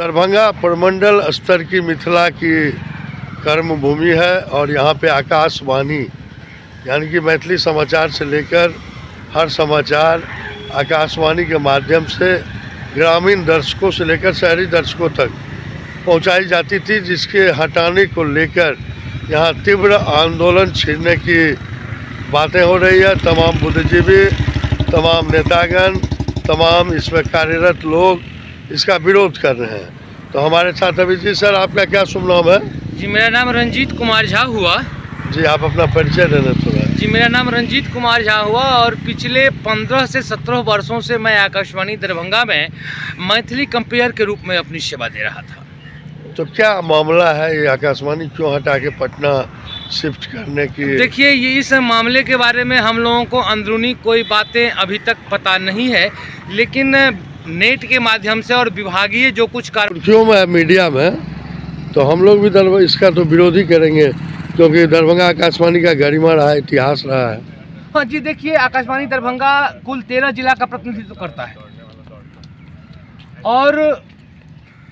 दरभंगा प्रमंडल स्तर की मिथिला की कर्मभूमि है और यहाँ पे आकाशवाणी यानी कि मैथिली समाचार से लेकर हर समाचार आकाशवाणी के माध्यम से ग्रामीण दर्शकों से लेकर शहरी दर्शकों तक पहुँचाई जाती थी, जिसके हटाने को लेकर यहाँ तीव्र आंदोलन छेड़ने की बातें हो रही है। तमाम बुद्धिजीवी, तमाम नेतागण, तमाम इसमें कार्यरत लोग इसका विरोध कर रहे हैं। तो हमारे साथ अभी जी सर, आपका क्या शुभ नाम है? जी मेरा नाम रंजीत कुमार झा हुआ। जी आप अपना परिचय देना थोड़ा। जी मेरा नाम रंजीत कुमार झा हुआ और पिछले 15 से 17 वर्षों से मैं आकाशवाणी दरभंगा में मैथिली कंपेयर के रूप में अपनी सेवा दे रहा था। तो क्या मामला है, ये आकाशवाणी क्यों हटा के पटना शिफ्ट करने की? देखिए, ये इस मामले के बारे में हम लोगों को अंदरूनी कोई बातें अभी तक पता नहीं है, लेकिन नेट के माध्यम से और विभागीय जो कुछ क्यों में मीडिया में तो हम लोग भी इसका तो विरोध ही करेंगे, क्योंकि दरभंगा आकाशवाणी का गरिमा रहा है, इतिहास रहा है। हाँ जी, देखिए, आकाशवाणी दरभंगा कुल 13 जिला का प्रतिनिधित्व करता है और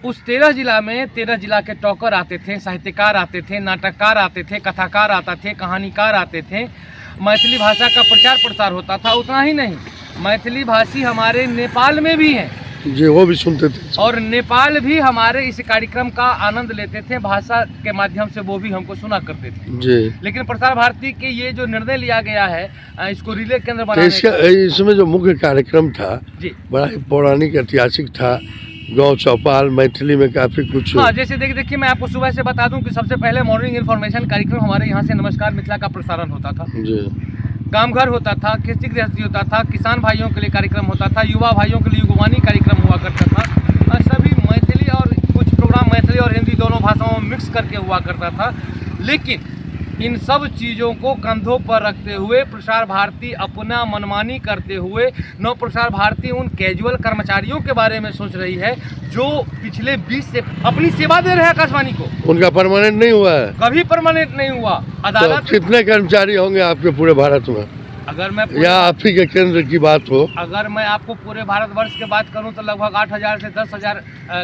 उस 13 जिला में 13 जिला के टॉकर आते थे, साहित्यकार आते थे, नाटककार आते थे, कथाकार आते थे, कहानीकार आते थे। मैथिली भाषा का प्रचार प्रसार होता था। उतना ही नहीं, मैथिली भाषी हमारे नेपाल में भी हैं जी, वो भी सुनते थे और नेपाल भी हमारे इस कार्यक्रम का आनंद लेते थे। भाषा के माध्यम से वो भी हमको सुना करते थे जी। लेकिन प्रसार भारती के ये जो निर्णय लिया गया है इसको रिले केंद्र बनाने इसमें जो मुख्य कार्यक्रम था जी, बड़ा ही पौराणिक ऐतिहासिक था। गांव चौपाल मैथिली में काफी कुछ। हाँ, जैसे देखिए, मैं आपको सुबह से बता दूं कि सबसे पहले मॉर्निंग इन्फॉर्मेशन कार्यक्रम हमारे यहाँ से नमस्कार मिथिला का प्रसारण होता था जी। काम घर होता था, खेती गृहस्थी होता था, किसान भाइयों के लिए कार्यक्रम होता था, युवा भाइयों के लिए युगवानी कार्यक्रम हुआ करता था। सभी मैथिली और कुछ प्रोग्राम मैथिली और हिंदी दोनों भाषाओं में मिक्स करके हुआ करता था। लेकिन इन सब चीज़ों को कंधों पर रखते हुए प्रसार भारती अपना मनमानी करते हुए नव प्रसार भारती उन कैजुअल कर्मचारियों के बारे में सोच रही है जो पिछले 20 से अपनी सेवा दे रहे हैं आकाशवाणी को। उनका परमानेंट नहीं हुआ है, कभी परमानेंट नहीं हुआ। अदालत तो कितने कर्मचारी होंगे आपके पूरे भारत में? अगर मैं या आप ही के केंद्र की बात हो? अगर मैं आपको पूरे भारतवर्ष की बात करूं तो लगभग 8,000 से 10,000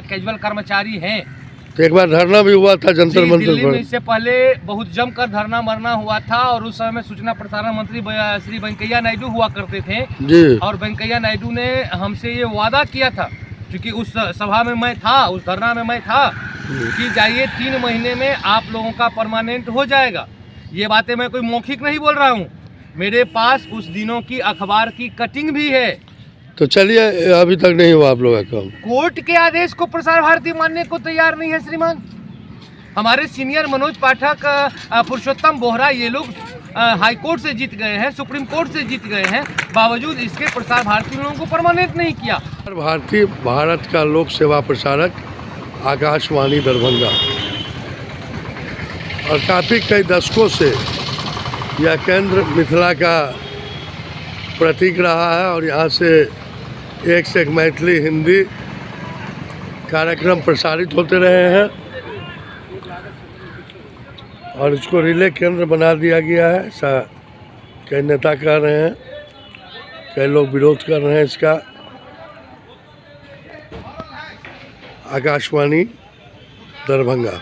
कैजुअल कर्मचारी हैं। तो एक बार धरना भी हुआ था जंतर मंतर दिल्ली में। पर। इससे पहले बहुत जमकर धरना मरना हुआ था और उस समय सूचना प्रसारण मंत्री श्री वेंकैया नायडू हुआ करते थे जी। और वेंकैया नायडू ने हमसे ये वादा किया था, क्योंकि उस सभा में मैं था, उस धरना में मैं था, कि जाइए 3 महीने में आप लोगों का परमानेंट हो जाएगा। ये बातें मैं कोई मौखिक नहीं बोल रहा हूँ, मेरे पास उस दिनों की अखबार की कटिंग भी है। तो चलिए, अभी तक नहीं हुआ आप लोगों का काम। कोर्ट के आदेश को प्रसार भारती मानने को तैयार नहीं है श्रीमान। हमारे सीनियर मनोज पाठक, पुरुषोत्तम बोहरा, ये लोग हाई कोर्ट से जीत गए हैं, सुप्रीम कोर्ट से जीत गए हैं, बावजूद इसके प्रसार भारती लोगों को परमानेंट नहीं किया। भारतीय भारत का लोक सेवा प्रसारक आकाशवाणी दरभंगा और काफ़ी कई दशकों से यह केंद्र मिथिला का प्रतीक रहा है और यहाँ से एक से एक मैथिली हिंदी कार्यक्रम प्रसारित होते रहे हैं और इसको रिले केंद्र बना दिया गया है, ऐसा कई नेता कह रहे हैं, कई लोग विरोध कर रहे हैं इसका। आकाशवाणी दरभंगा।